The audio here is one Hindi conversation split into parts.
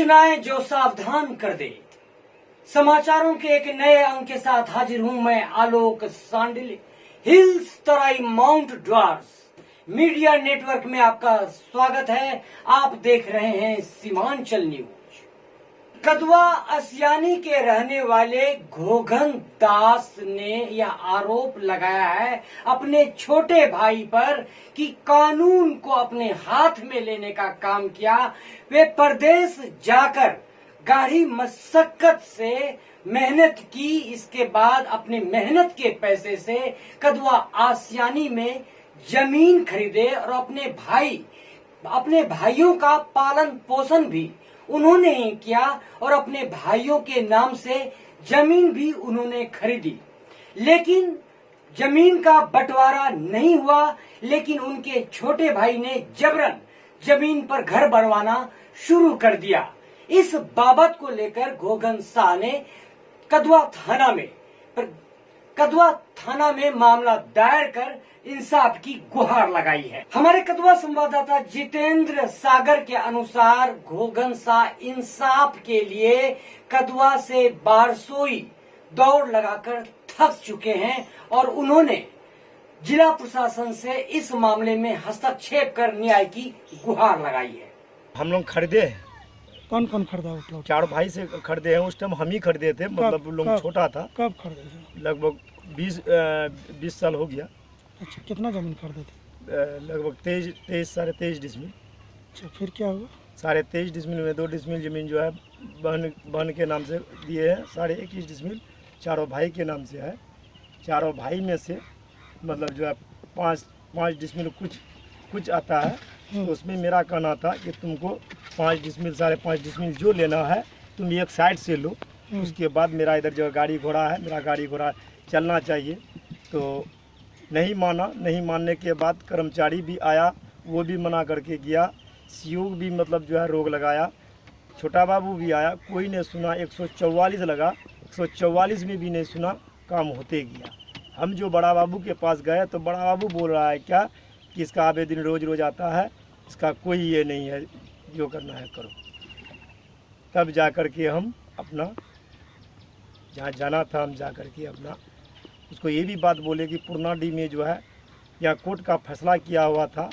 सूचनाएं जो सावधान कर दे। समाचारों के एक नए अंक के साथ हाजिर हूं मैं आलोक सांडिल। हिल्स तराई माउंट ड्वार्स मीडिया नेटवर्क में आपका स्वागत है। आप देख रहे हैं सीमांचल न्यूज। कदवा अस्यानी के रहने वाले घोघन दास ने यह आरोप लगाया है अपने छोटे भाई पर कि कानून को अपने हाथ में लेने का काम किया। वे परदेश जाकर गाढ़ी मशक्कत से मेहनत की, इसके बाद अपने मेहनत के पैसे से कदवा आसियानी में जमीन खरीदे और अपने भाइयों का पालन पोषण भी उन्होंने ही किया और अपने भाइयों के नाम से जमीन भी उन्होंने खरीदी। लेकिन जमीन का बंटवारा नहीं हुआ, लेकिन उनके छोटे भाई ने जबरन जमीन पर घर बनवाना शुरू कर दिया। इस बाबत को लेकर घोघन शाह ने कदवा थाना में मामला दायर कर इंसाफ की गुहार लगाई है। हमारे कदवा संवाददाता जितेंद्र सागर के अनुसार घोघन शाह इंसाफ के लिए कदवा से बारसोई दौड़ लगाकर थक चुके हैं और उन्होंने जिला प्रशासन से इस मामले में हस्तक्षेप कर न्याय की गुहार लगाई है। हम लोग खरीदे हैं। कौन कौन खरीदा वो प्लॉट? 4 भाई से खरीदे हैं। उस टाइम हम ही खरीदे थे, मतलब लोग छोटा था। कब खरीदे थे? लगभग 20 साल हो गया। अच्छा, कितना जमीन खरीदे थे? लगभग 23 साढ़े 23 डिसमिल। अच्छा, फिर क्या हुआ? साढ़े 23 डिसमिल में 2 डिसमिल जमीन जो है बहन के नाम से दिए हैं। 21.5 डिसमिल चारों भाई के नाम से है। चारों भाई में से मतलब जो है 5 डिसमिल कुछ आता है। तो उसमें मेरा कहना था कि तुमको 5 डिसमिल 5.5 डिसमिल जो लेना है तुम एक साइड से लो, उसके बाद मेरा इधर जो गाड़ी घोड़ा है, मेरा गाड़ी घोड़ा चलना चाहिए। तो नहीं माना। नहीं मानने के बाद कर्मचारी भी आया, वो भी मना करके गया। सीओ भी मतलब जो है रोक लगाया। छोटा बाबू भी आया, कोई नहीं सुना। 144 लगा, 144 में भी नहीं सुना, काम होते गया। हम जो बड़ा बाबू के पास गए तो बड़ा बाबू बोल रहा है क्या कि इसका आवेदन रोज आता है, इसका कोई ये नहीं है, जो करना है करो। तब जा कर के हम अपना जहाँ जाना था हम जा कर के अपना उसको ये भी बात बोले कि पुरनाडी में जो है या कोर्ट का फैसला किया हुआ था,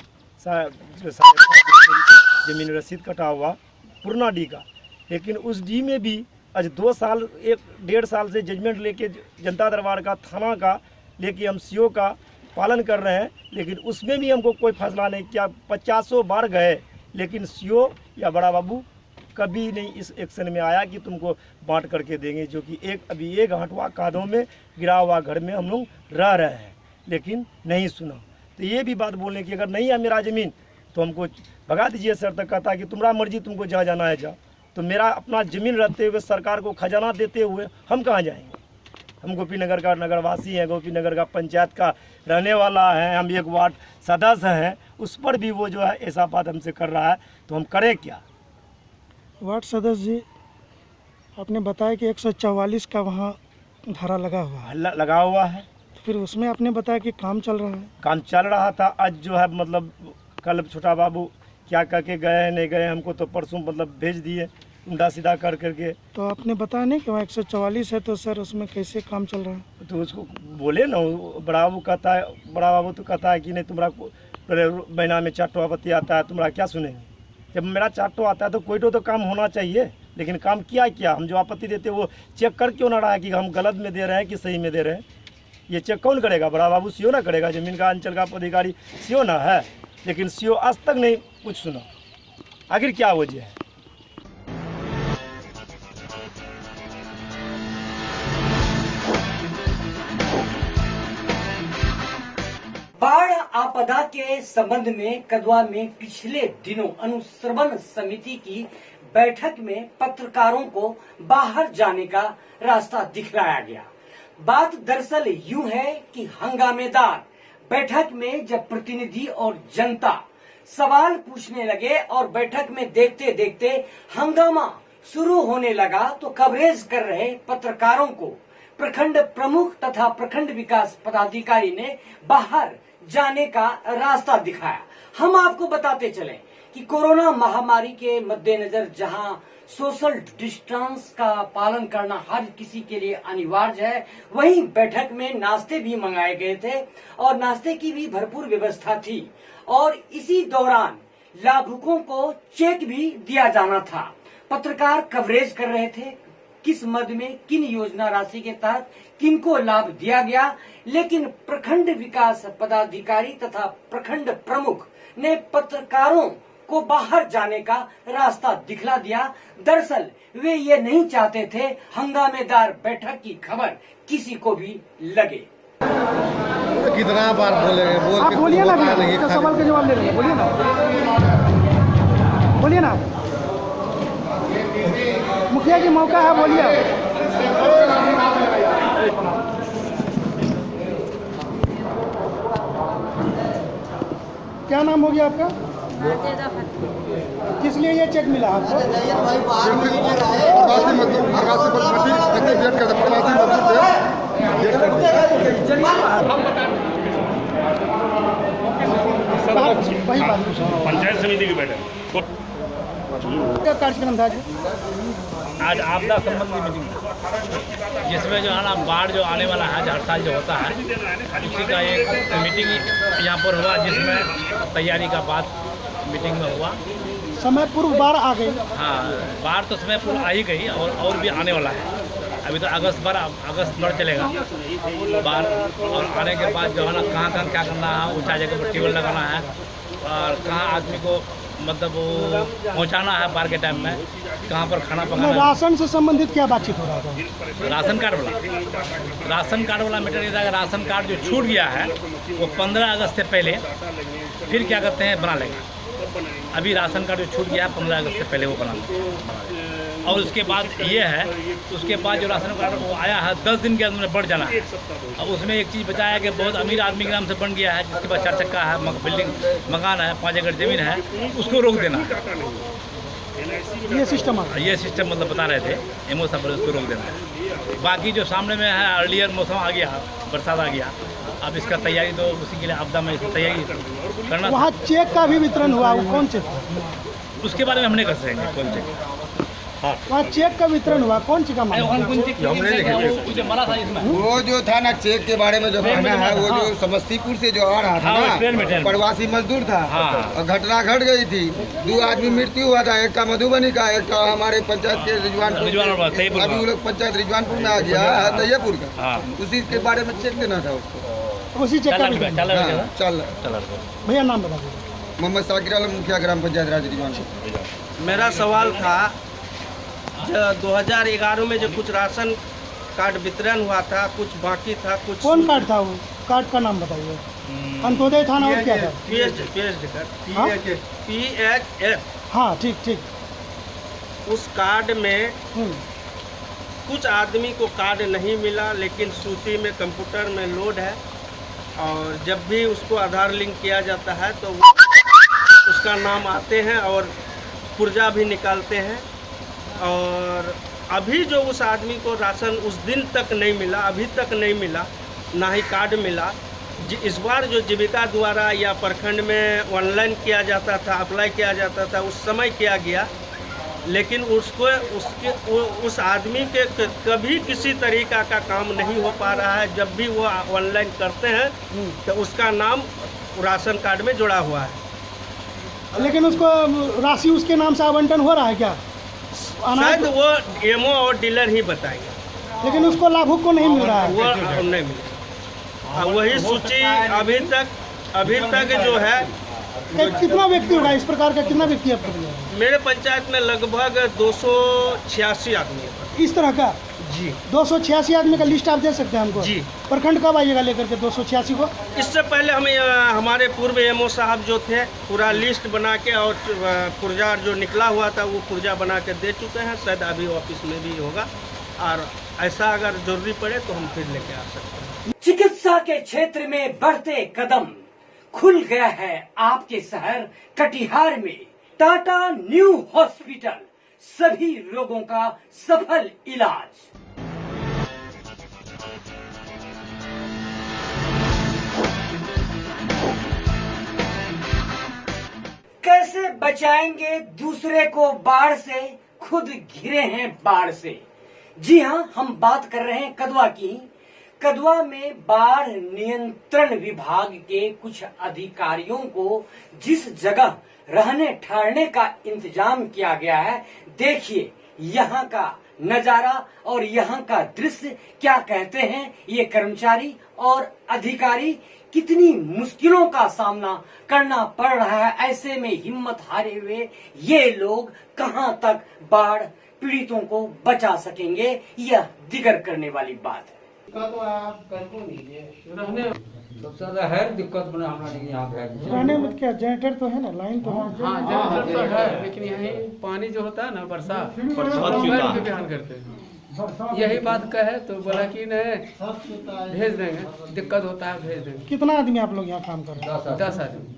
जमीन रसीद कटा हुआ पुरनाडी का, लेकिन उस डी में भी आज 2 साल 1.5 साल से जजमेंट लेके जनता दरबार का थाना का लेके हम सीओ का पालन कर रहे हैं, लेकिन उसमें भी हमको कोई फैसला नहीं किया। 50 बार गए, लेकिन सीओ या बड़ा बाबू कभी नहीं इस एक्शन में आया कि तुमको बांट करके देंगे, जो कि अभी एक हटवा कादों में गिरा हुआ घर में हम लोग रह रहे हैं, लेकिन नहीं सुना। तो ये भी बात बोलने की अगर नहीं है मेरा ज़मीन तो हमको भगा दीजिए सर। तक कहता कि तुम्हारा मर्जी, तुमको जहाँ जाना है जाओ। तो मेरा अपना ज़मीन रहते हुए सरकार को खजाना देते हुए हम कहाँ जाएंगे? हम गोपीनगर का नगरवासी हैं, गोपीनगर का पंचायत का रहने वाला है, हम एक वार्ड सदस्य हैं। उस पर भी वो जो है ऐसा बात हमसे कर रहा है, तो हम करें क्या? वार्ड सदस्य जी, आपने बताया कि 144 का वहाँ धारा लगा हुआ है। लगा हुआ है। तो फिर उसमें आपने बताया कि काम चल रहा है। काम चल रहा था। आज जो है मतलब कल छोटा बाबू क्या कह के गए नहीं गए, हमको तो परसों मतलब भेज दिए उल्टा सीधा कर करके। तो आपने बताया नहीं कि वहाँ 144 है, तो सर उसमें कैसे काम चल रहा है? तो उसको बोले ना, बड़ा बाबू तो कहता है कि नहीं तुम्हारा महीना में 4 आपत्ति आता है, तुम्हारा क्या सुनेंगे? जब मेरा 4 आता है तो कोई तो काम होना चाहिए, लेकिन काम क्या हम जो आपत्ति देते वो चेक कर क्यों ना रहा है कि हम गलत में दे रहे हैं कि सही में दे रहे हैं? ये चेक कौन करेगा? बड़ा बाबू सीओ ना करेगा, जमीन का अंचल का अधिकारी सीओ ना है, लेकिन सीओ आज तक नहीं कुछ सुना। आखिर क्या वजह है? बाढ़ आपदा के संबंध में कदवा में पिछले दिनों अनुश्रवण समिति की बैठक में पत्रकारों को बाहर जाने का रास्ता दिखलाया गया। बात दरअसल यूं है कि हंगामेदार बैठक में जब प्रतिनिधि और जनता सवाल पूछने लगे और बैठक में देखते देखते हंगामा शुरू होने लगा, तो कवरेज कर रहे पत्रकारों को प्रखंड प्रमुख तथा प्रखंड विकास पदाधिकारी ने बाहर जाने का रास्ता दिखाया। हम आपको बताते चले कि कोरोना महामारी के मद्देनजर जहां सोशल डिस्टेंस का पालन करना हर किसी के लिए अनिवार्य है। वहीं बैठक में नाश्ते भी मंगाए गए थे और नाश्ते की भी भरपूर व्यवस्था थी और इसी दौरान लाभुकों को चेक भी दिया जाना था। पत्रकार कवरेज कर रहे थे किस मद में किन योजना राशि के तहत किनको लाभ दिया गया, लेकिन प्रखंड विकास पदाधिकारी तथा प्रखंड प्रमुख ने पत्रकारों को बाहर जाने का रास्ता दिखला दिया। दरअसल वे ये नहीं चाहते थे हंगामेदार बैठक की खबर किसी को भी लगे। कितना बार बोलेंगे, आप बोलिए ना, इसका सवाल का जवाब ले रहे हैं, बोलिए ना, बोलिए ना, मुखिया जी मौका है, बोलिए। क्या नाम हो गया आपका? किस लिए ये चेक मिला आपको? प्रवासी मजदूर वही बात पंचायत समिति की बैठक क्या कार्यक्रम था? आज आपदा संबंधी मीटिंग था, जिसमें जो है ना बाढ़ जो आने वाला है, हर साल जो होता है, उसी का एक मीटिंग यहाँ पर हुआ, जिसमें तैयारी का बात मीटिंग में हुआ। समय पूर्व बाढ़ आ गई। हाँ, बाढ़ तो समय पूर्व आ ही गई और भी आने वाला है। अभी तो अगस्त भर चलेगा बाढ़, और आने के बाद जो है ना कहाँ क्या करना है, ऊँचा जगह पर ट्यूबवेल लगाना है और कहाँ आदमी को मतलब वो पहुँचाना है बाढ़ के टाइम में, कहाँ पर खाना पकाना। राशन से संबंधित क्या बातचीत हो रहा था? राशन कार्ड वाला मैटर ये था कि राशन कार्ड जो छूट गया है वो 15 अगस्त से पहले फिर क्या करते हैं बना लेंगे। अभी राशन कार्ड जो छूट गया है 15 अगस्त से पहले वो बना, और उसके बाद ये है, उसके बाद जो राशन कार्ड वो आया है 10 दिन के अंदर बढ़ जाना है। अब उसमें एक चीज़ बचाया कि बहुत अमीर आदमी के नाम से बन गया है, जिसके पास 4 चक्का है, बिल्डिंग मकान है, 5 एकड़ जमीन है, उसको रोक देना है। ये सिस्टम है, ये सिस्टम मतलब बता रहे थे एमओ साहब, उसको रोक देना है। बाकी जो सामने में है, अर्लियर मौसम आ गया, बरसात आ गया, अब इसका तैयारी तो उसी के लिए आपदा में इसकी तैयारी करना। वहाँ चेक का भी वितरण हुआ, वो कौन चेक? उसके बारे में हम नहीं कर सकेंगे कौन चेक। वहाँ चेक का वितरण हुआ, कौन सी का मामला? वो जो था ना चेक के बारे में जो कहना है, वो जो समस्तीपुर से जो आ रहा था ना, प्रवासी मजदूर था और घटना घट गई थी, 2 आदमी मृत्यु हुआ था, एक का मधुबनी का, एक का हमारे पंचायत के रिजवानपुर। अभी वो लोग पंचायत रिजवानपुर में आ गया है, तैयबपुर का, उसी के बारे में चेक देना था उसको। उसी चेक का वितरण। चल भैया नाम बता दीजिए। मोहम्मद साकिर आलम, मुखिया ग्राम पंचायत राज रिजवानपुर। मेरा सवाल था, जो 2011 में जो कुछ राशन कार्ड वितरण हुआ था, कुछ बाकी था, कुछ। कौन कार्ड था वो? कार्ड का नाम बताइए। अंत्योदय था ना, और क्या था? PHF। हाँ, ठीक। उस कार्ड में कुछ आदमी को कार्ड नहीं मिला, लेकिन सूची में कंप्यूटर में लोड है, और जब भी उसको आधार लिंक किया जाता है तो उसका नाम आते हैं और पुर्जा भी निकालते हैं। और अभी जो उस आदमी को राशन उस दिन तक नहीं मिला, अभी तक नहीं मिला, ना ही कार्ड मिला। इस बार जो जीविका द्वारा या प्रखंड में ऑनलाइन किया जाता था, अप्लाई किया जाता था, उस समय किया गया, लेकिन उस आदमी के कभी किसी तरीका का काम नहीं हो पा रहा है। जब भी वो ऑनलाइन करते हैं तो उसका नाम राशन कार्ड में जुड़ा हुआ है, लेकिन उसको राशि उसके नाम से आवंटन हो रहा है क्या? शायद वो एमओ और डीलर ही बताएंगे, लेकिन उसको लाभुक को नहीं मिल रहा है। वो नहीं मिला। वही सूची अभी तक जो है। कितना व्यक्ति होगा इस प्रकार का? कितना व्यक्ति है मेरे पंचायत में? लगभग 286 आदमी है इस तरह का। जी, 286 आदमी का लिस्ट आप दे सकते हैं हमको? जी। प्रखंड कब आइएगा लेकर के 286 को? इससे पहले हमें हमारे पूर्व एमओ साहब जो थे पूरा लिस्ट बना के, और पुर्जा जो निकला हुआ था वो पुर्जा बना के दे चुके हैं। शायद अभी ऑफिस में भी होगा, और ऐसा अगर जरूरी पड़े तो हम फिर लेके आ सकते हैं। चिकित्सा के क्षेत्र में बढ़ते कदम। खुल गया है आपके शहर कटिहार में टाटा न्यू हॉस्पिटल, सभी रोगों का सफल इलाज। कैसे बचाएंगे दूसरे को बाढ़ से, खुद घिरे हैं बाढ़ से। जी हां, हम बात कर रहे हैं कदवा की। कदवा में बाढ़ नियंत्रण विभाग के कुछ अधिकारियों को जिस जगह रहने ठहरने का इंतजाम किया गया है, देखिए यहाँ का नजारा और यहाँ का दृश्य। क्या कहते हैं ये कर्मचारी और अधिकारी, कितनी मुश्किलों का सामना करना पड़ रहा है। ऐसे में हिम्मत हारे हुए ये लोग कहां तक बाढ़ पीड़ितों को बचा सकेंगे, यह दिगर करने वाली बात है। सबसे ज्यादा है दिक्कत बना हमारे यहाँ पे। रहने में क्या जनरेटर तो है ना, लाइन तो है। हाँ जनरेटर तो है, लेकिन यही पानी जो होता है ना बरसात पे ध्यान करते हैं। यही बात कहे तो बोला कि नहीं भेज देंगे, दिक्कत होता है भेज देंगे। कितना आदमी आप लोग यहाँ काम कर रहे हैं? 10 आदमी।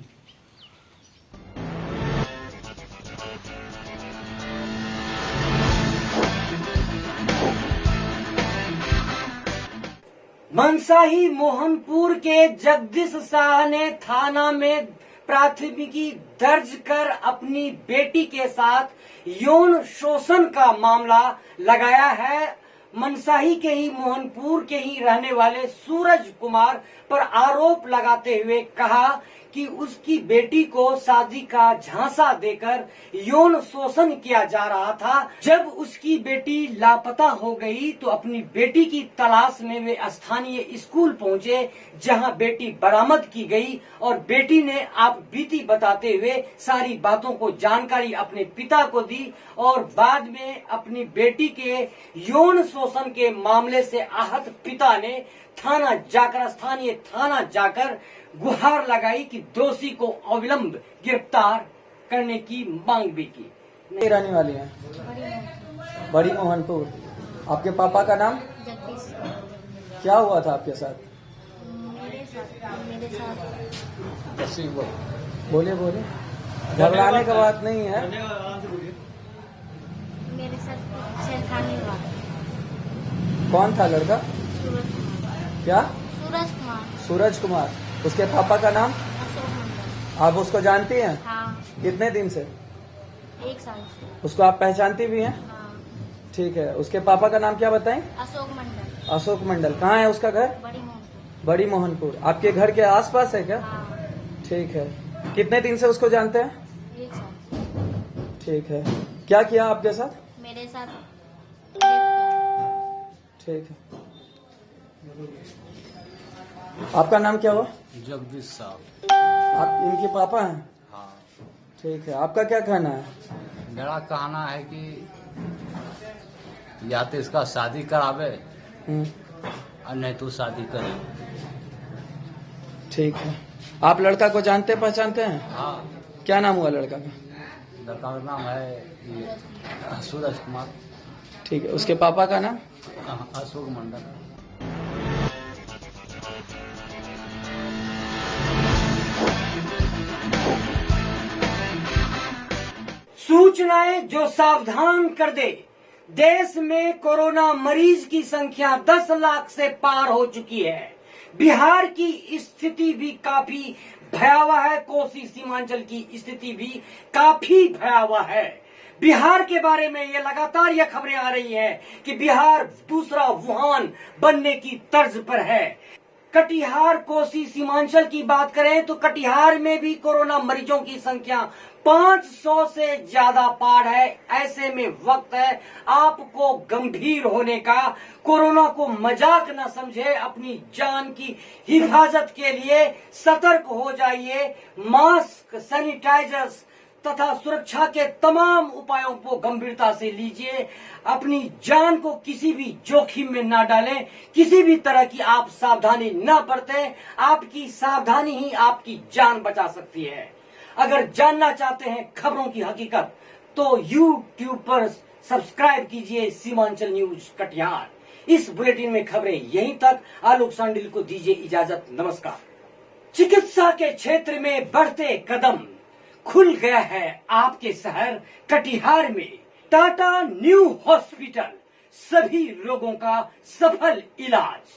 मनसाही मोहनपुर के जगदीश शाह ने थाना में प्राथमिकी दर्ज कर अपनी बेटी के साथ यौन शोषण का मामला लगाया है। मनसाही के ही मोहनपुर के ही रहने वाले सूरज कुमार पर आरोप लगाते हुए कहा कि उसकी बेटी को शादी का झांसा देकर यौन शोषण किया जा रहा था। जब उसकी बेटी लापता हो गई तो अपनी बेटी की तलाश में वे स्थानीय स्कूल पहुंचे, जहां बेटी बरामद की गई और बेटी ने आप बीती बताते हुए सारी बातों को जानकारी अपने पिता को दी और बाद में अपनी बेटी के यौन शोषण के मामले से आहत पिता ने स्थानीय थाना जाकर गुहार लगाई कि दोषी को अविलंब गिरफ्तार करने की मांग भी की। रहने वाली है बड़ी मोहनपुर। आपके पापा का नाम? जगदीश। क्या हुआ था आपके साथ? मेरे साथ बोले घबराने का बात नहीं है। मेरे साथ छेड़खानी हुआ। कौन था लड़का? सूरज कुमार। क्या? सूरज कुमार। सूरज कुमार। उसके पापा का नाम? अशोक मंडल। आप उसको जानती हैं? हाँ। कितने दिन से? 1 साल से। उसको आप पहचानती भी हैं? हाँ। ठीक है। उसके पापा का नाम क्या बताएं? अशोक मंडल। अशोक मंडल। कहाँ है उसका घर? बड़ी मोहनपुर। बड़ी मोहनपुर। आपके घर के आसपास है क्या? हाँ। ठीक है। कितने दिन से उसको जानते हैं? 1 साल। ठीक है। क्या किया आपके साथ? मेरे साथ ठीक है। आपका नाम क्या हुआ? जगदीश साहब। आप इनके पापा हैं? हाँ। ठीक है। आपका क्या कहना है? मेरा कहना है कि या तो इसका शादी करावे और नहीं तो शादी करे। ठीक है। आप लड़का को जानते पहचानते हैं? हाँ। क्या नाम हुआ लड़का का? लड़का का नाम है सूरज कुमार। ठीक है। उसके पापा का नाम? अशोक मंडल। सूचनाएं जो सावधान कर दे। देश में कोरोना मरीज की संख्या 10 लाख से पार हो चुकी है। बिहार की स्थिति भी काफी भयावह है। कोसी सीमांचल की स्थिति भी काफी भयावह है। बिहार के बारे में ये लगातार ये खबरें आ रही हैं कि बिहार दूसरा वुहान बनने की तर्ज पर है। कटिहार कोसी सीमांचल की बात करें तो कटिहार में भी कोरोना मरीजों की संख्या 500 से ज्यादा पार है। ऐसे में वक्त है आपको गंभीर होने का। कोरोना को मजाक न समझे, अपनी जान की हिफाजत के लिए सतर्क हो जाइए। मास्क, सैनिटाइजर्स तथा सुरक्षा के तमाम उपायों को गंभीरता से लीजिए। अपनी जान को किसी भी जोखिम में न डालें। किसी भी तरह की आप सावधानी न बरतें। आपकी सावधानी ही आपकी जान बचा सकती है। अगर जानना चाहते हैं खबरों की हकीकत तो YouTube पर सब्सक्राइब कीजिए सीमांचल न्यूज कटिहार। इस बुलेटिन में खबरें यहीं तक। आलोक सांडिल को दीजिए इजाजत। नमस्कार। चिकित्सा के क्षेत्र में बढ़ते कदम। खुल गया है आपके शहर कटिहार में टाटा न्यू हॉस्पिटल। सभी रोगों का सफल इलाज।